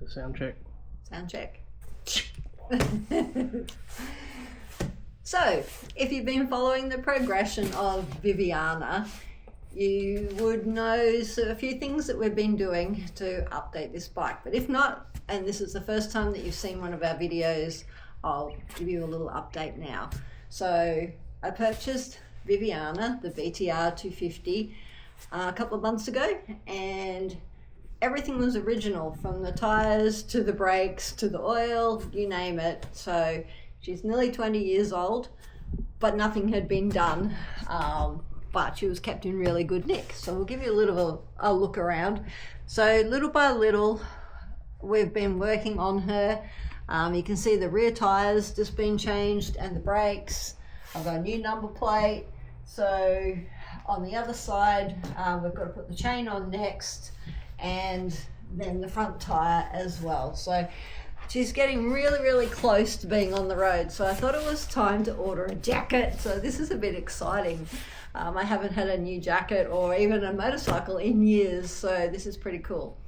the sound check. Sound check. So, if you've been following the progression of Viviana, you would know a few things that we've been doing to update this bike. But if not, and this is the first time that you've seen one of our videos, I'll give you a little update now. So, I purchased Viviana, the VTR250, a couple of months ago, and everything was original, from the tires to the brakes to the oil, you name it. So she's nearly 20 years old, but nothing had been done, but she was kept in really good nick. So we'll give you a look around. So little by little, we've been working on her. You can see the rear tires just been changed and the brakes. I've got a new number plate. So on the other side, we've got to put the chain on next, and then the front tire as well. So she's getting really close to being on the road. So I thought it was time to order a jacket. So this is a bit exciting. I haven't had a new jacket or even a motorcycle in years, so this is pretty cool.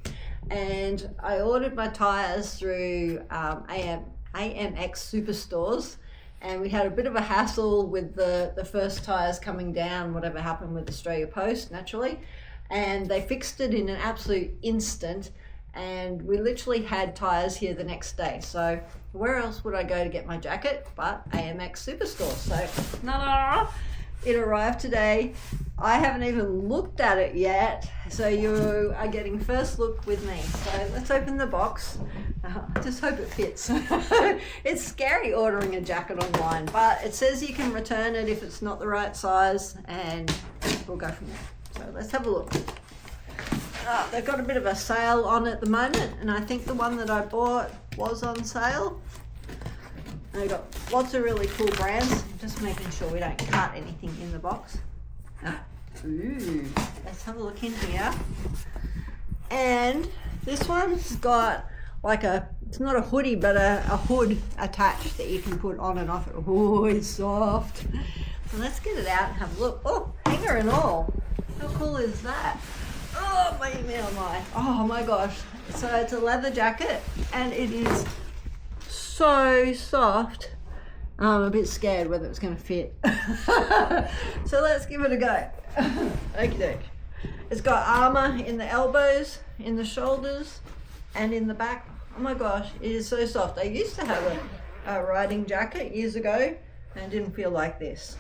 And I ordered my tires through AMX Superstores, and we had a bit of a hassle with the first tires coming down, whatever happened with Australia Post, naturally. And they fixed it in an absolute instant, and we literally had tires here the next day. So where else would I go to get my jacket but AMX Superstore? So it arrived today. I haven't even looked at it yet, so you are getting first look with me. So let's open the box. I just hope it fits. It's scary ordering a jacket online, but it says you can return it if it's not the right size, and we'll go from there. So let's have a look. They've got a bit of a sale on at the moment, and I think the one that I bought was on sale. And they've got lots of really cool brands. I'm just making sure we don't cut anything in the box. Ooh, let's have a look in here. And this one's got like it's not a hoodie, but a hood attached that you can put on and off. Oh, it's soft. So let's get it out and have a look. Oh, hanger and all. How cool is that? Oh my gosh. So it's a leather jacket, and it is so soft. I'm a bit scared whether it's going to fit. So let's give it a go. Okie doke. It's got armor in the elbows, in the shoulders, and in the back. Oh my gosh, it is so soft. I used to have a riding jacket years ago, and it didn't feel like this.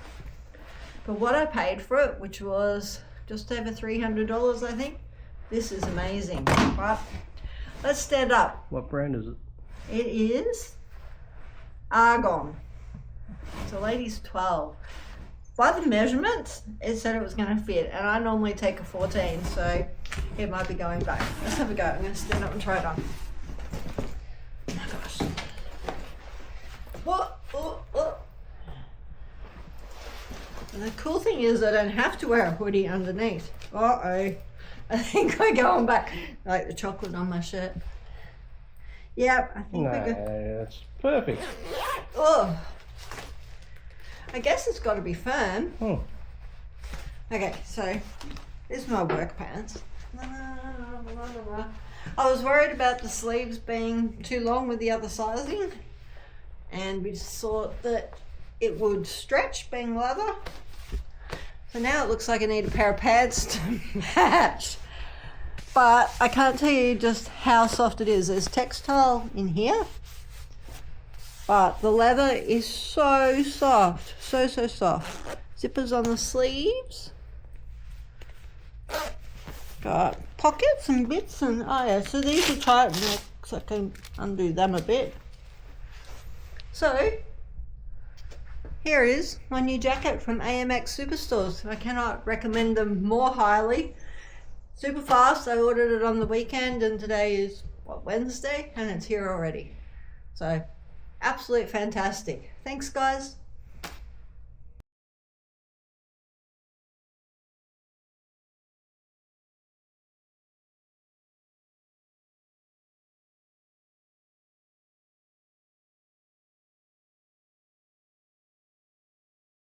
But what I paid for it, which was just over $300, I think, this is amazing. But let's stand up. What brand is it? It is Argon. It's a ladies 12. By the measurements, it said it was going to fit, and I normally take a 14, so it might be going back. Let's have a go. I'm going to stand up and try it on. Oh my gosh. Oh. And the cool thing is I don't have to wear a hoodie underneath. Uh-oh. I think we're going back. Like the chocolate on my shirt. Yep, I think we're good. No, that's perfect. Oh. I guess it's got to be firm. Oh. Okay, so this is my work pants. I was worried about the sleeves being too long with the other sizing, and we just thought that it would stretch being leather. So now it looks like I need a pair of pads to match. But I can't tell you just how soft it is. There's textile in here, but the leather is so soft, so soft. Zippers on the sleeves. Got pockets and bits, and oh yeah, so these are tight, so I can undo them a bit. So here is my new jacket from AMX Superstores. I cannot recommend them more highly. Super fast. I ordered it on the weekend, and today is Wednesday, and it's here already. So absolute fantastic. Thanks guys.